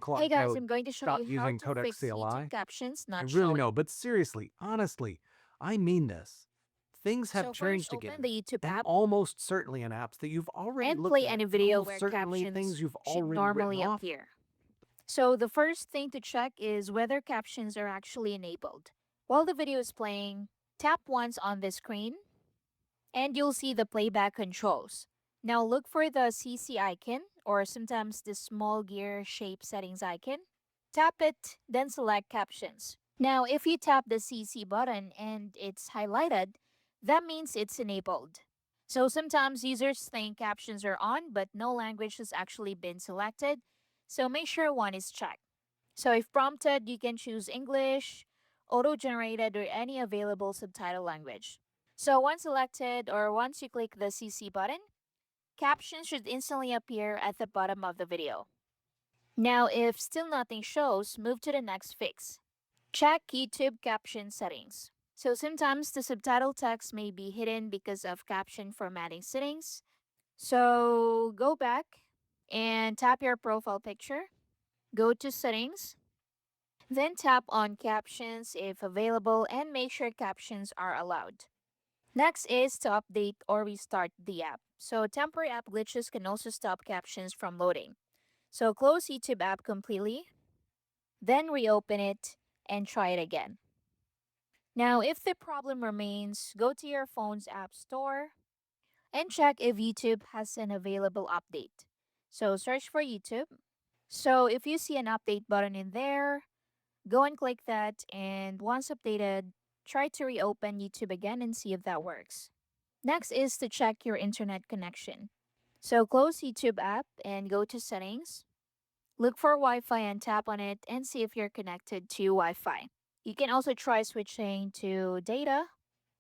Hey unclog guys, code I'm going to show you how using to Codex fix YouTube CLI? captions I not really showing. know, but seriously, honestly, I mean this. Things have So first, changed open again, the YouTube and app almost certainly in apps that you've already and looked play at, any and video almost where certainly captions things you've should already written normally off. appear. So the first thing to check is whether captions are actually enabled. While the video is playing, tap once on the screen and you'll see the playback controls. Now look for the CC icon or sometimes the small gear shape settings icon. Tap it, then select captions. Now if you tap the CC button and it's highlighted, that means it's enabled. So sometimes users think captions are on, but no language has actually been selected. So make sure one is checked. So if prompted, you can choose English, auto-generated, or any available subtitle language. So once selected or once you click the CC button, captions should instantly appear at the bottom of the video. Now if still nothing shows, move to the next fix. Check YouTube caption settings. So sometimes the subtitle text may be hidden because of caption formatting settings. So go back and tap your profile picture, go to settings, then tap on captions if available and make sure captions are allowed. Next is to update or restart the app. So temporary app glitches can also stop captions from loading. So close YouTube app completely, then reopen it and try it again. Now, if the problem remains, go to your phone's app store and check if YouTube has an available update. So search for YouTube. So if you see an update button in there, go and click that, and once updated, try to reopen YouTube again and see if that works. Next is to check your internet connection. So close YouTube app and go to settings. Look for Wi-Fi and tap on it and see if you're connected to Wi-Fi. You can also try switching to data.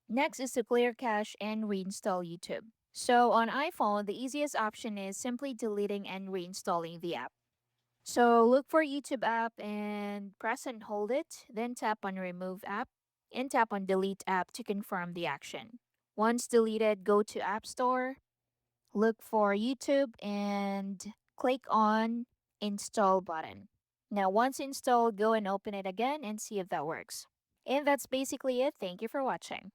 Next is to clear cache and reinstall YouTube. So on iPhone, the easiest option is simply deleting and reinstalling the app. So look for YouTube app and press and hold it, then tap on remove app and tap on delete app to confirm the action. Once deleted, go to App Store, look for YouTube and click on install button. Now once installed, go and open it again and see if that works. And that's basically it. Thank you for watching.